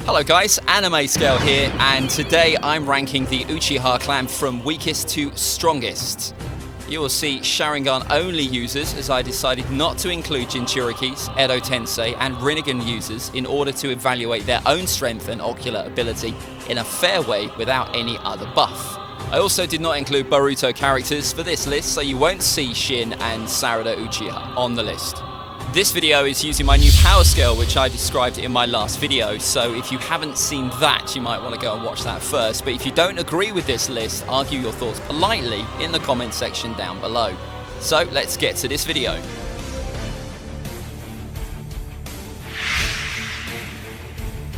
Hello guys, Anime Scale here, and today I'm ranking the Uchiha clan from weakest to strongest. You will see Sharingan only users, as I decided not to include Jinchurikis, Edo Tensei and Rinnegan users in order to evaluate their own strength and ocular ability in a fair way without any other buff. I also did not include Boruto characters for this list, so you won't see Shin and Sarada Uchiha on the list. This video is using my new power scale, which I described in my last video, so if you haven't seen that, you might want to go and watch that first. But if you don't agree with this list, argue your thoughts politely in the comment section down below. So let's get to this video.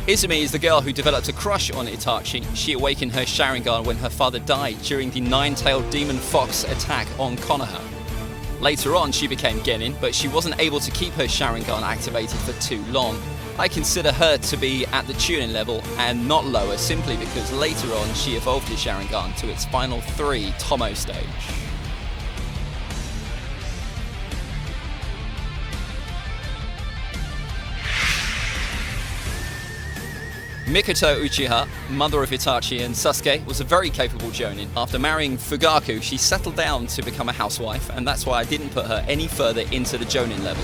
Izumi is the girl who developed a crush on Itachi. She awakened her Sharingan when her father died during the nine-tailed demon fox attack on Konoha. Later on, she became Genin, but she wasn't able to keep her Sharingan activated for too long. I consider her to be at the Chunin level and not lower, simply because later on she evolved her Sharingan to its final 3 Tomo stage. Mikoto Uchiha, mother of Itachi and Sasuke, was a very capable jonin. After marrying Fugaku, she settled down to become a housewife, and that's why I didn't put her any further into the jonin level.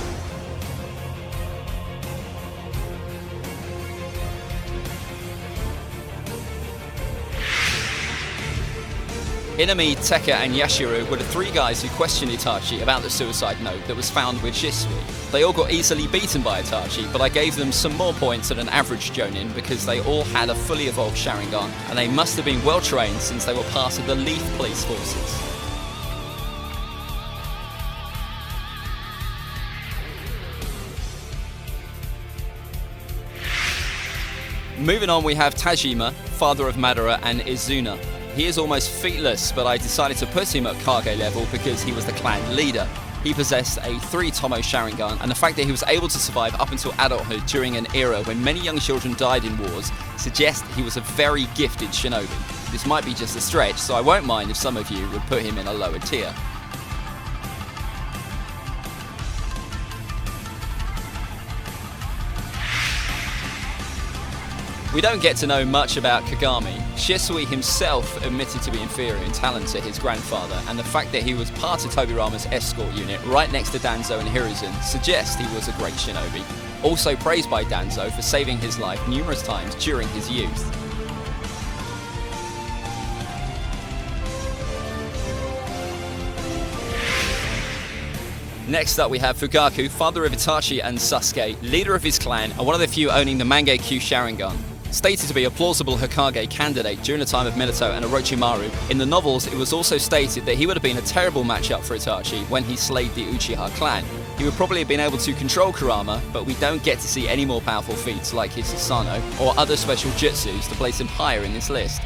Inami, Tekka and Yashiro were the 3 guys who questioned Itachi about the suicide note that was found with Shisui. They all got easily beaten by Itachi, but I gave them some more points than an average jonin because they all had a fully evolved Sharingan, and they must have been well trained since they were part of the Leaf Police forces. Moving on, we have Tajima, father of Madara and Izuna. He is almost featless, but I decided to put him at Kage level because he was the clan leader. He possessed a 3 Tomo Sharingan, and the fact that he was able to survive up until adulthood during an era when many young children died in wars suggests he was a very gifted shinobi. This might be just a stretch, so I won't mind if some of you would put him in a lower tier. We don't get to know much about Kagami. Shisui himself admitted to be inferior in talent to his grandfather, and the fact that he was part of Tobirama's escort unit right next to Danzo and Hiruzen suggests he was a great shinobi. Also praised by Danzo for saving his life numerous times during his youth. Next up we have Fugaku, father of Itachi and Sasuke, leader of his clan and one of the few owning the Mangekyo Sharingan. Stated to be a plausible Hokage candidate during the time of Minato and Orochimaru, in the novels it was also stated that he would have been a terrible matchup for Itachi when he slayed the Uchiha clan. He would probably have been able to control Kurama, but we don't get to see any more powerful feats like his Susanoo or other special jutsus to place him higher in this list.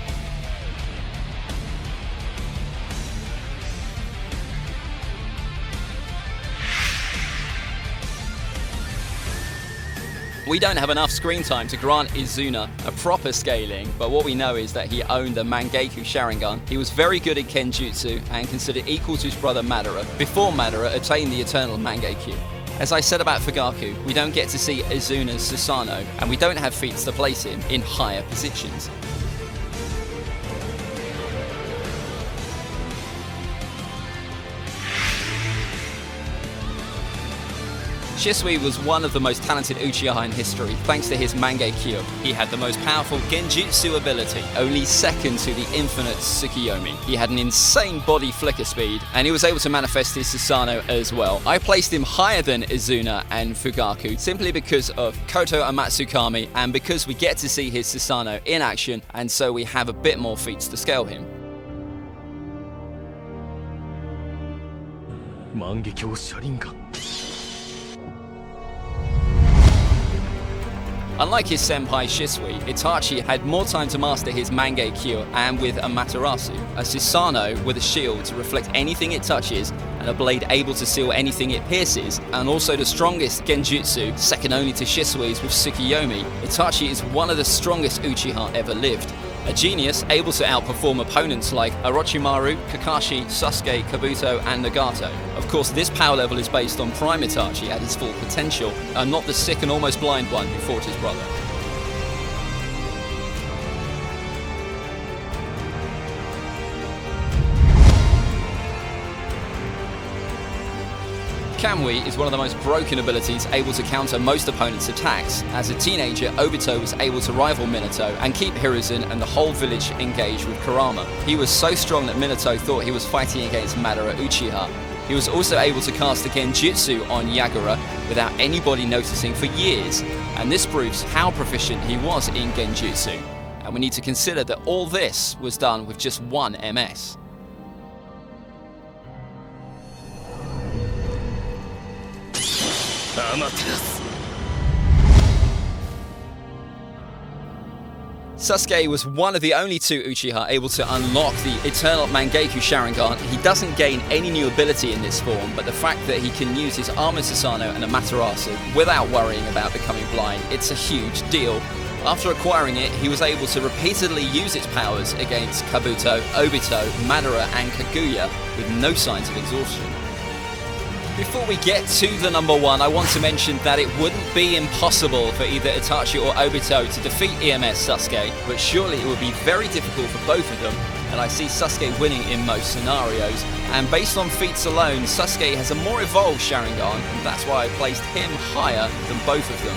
We don't have enough screen time to grant Izuna a proper scaling, but what we know is that he owned the Mangekyo Sharingan. He was very good at Kenjutsu and considered equal to his brother Madara before Madara attained the eternal Mangekyo. As I said about Fugaku, we don't get to see Izuna's Susanoo, and we don't have feats to place him in higher positions. Shisui was one of the most talented Uchiha in history, thanks to his Mangekyo. He had the most powerful Genjutsu ability, only second to the infinite Tsukiyomi. He had an insane body flicker speed, and he was able to manifest his Susanoo as well. I placed him higher than Izuna and Fugaku, simply because of Koto Amatsukami, and because we get to see his Susanoo in action, and so we have a bit more feats to scale him. Mangekyo Sharingan. Unlike his senpai Shisui, Itachi had more time to master his Mangekyo and with Amaterasu, a Susanoo with a shield to reflect anything it touches and a blade able to seal anything it pierces, and also the strongest Genjutsu, second only to Shisui's with Tsukiyomi. Itachi is one of the strongest Uchiha ever lived. A genius able to outperform opponents like Orochimaru, Kakashi, Sasuke, Kabuto and Nagato. Of course, this power level is based on Prime Itachi at his full potential, and not the sick and almost blind one who fought his brother. Kamui is one of the most broken abilities able to counter most opponents' attacks. As a teenager, Obito was able to rival Minato and keep Hiruzen and the whole village engaged with Kurama. He was so strong that Minato thought he was fighting against Madara Uchiha. He was also able to cast a genjutsu on Yagura without anybody noticing for years, and this proves how proficient he was in genjutsu. And we need to consider that all this was done with just one MS. Sasuke was one of the only two Uchiha able to unlock the Eternal Mangekyou Sharingan. He doesn't gain any new ability in this form, but the fact that he can use his Armored Susanoo and Amaterasu without worrying about becoming blind, it's a huge deal. After acquiring it, he was able to repeatedly use its powers against Kabuto, Obito, Madara and Kaguya with no signs of exhaustion. Before we get to the number one, I want to mention that it wouldn't be impossible for either Itachi or Obito to defeat EMS Sasuke, but surely it would be very difficult for both of them, and I see Sasuke winning in most scenarios. And based on feats alone, Sasuke has a more evolved Sharingan, and that's why I placed him higher than both of them.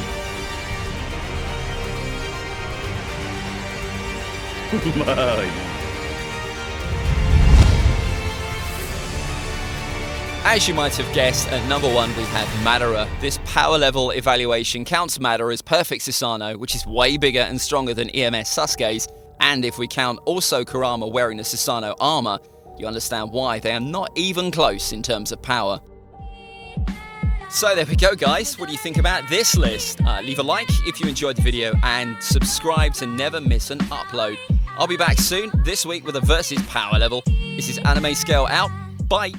As you might have guessed, at number one we have Madara. This power level evaluation counts Madara's perfect Susanoo, which is way bigger and stronger than EMS Sasuke's, and if we count also Kurama wearing the Susanoo armor, you understand why they are not even close in terms of power. So there we go guys, what do you think about this list? Leave a like if you enjoyed the video and subscribe to never miss an upload. I'll be back soon, this week with a versus power level. This is Anime Scale out, bye!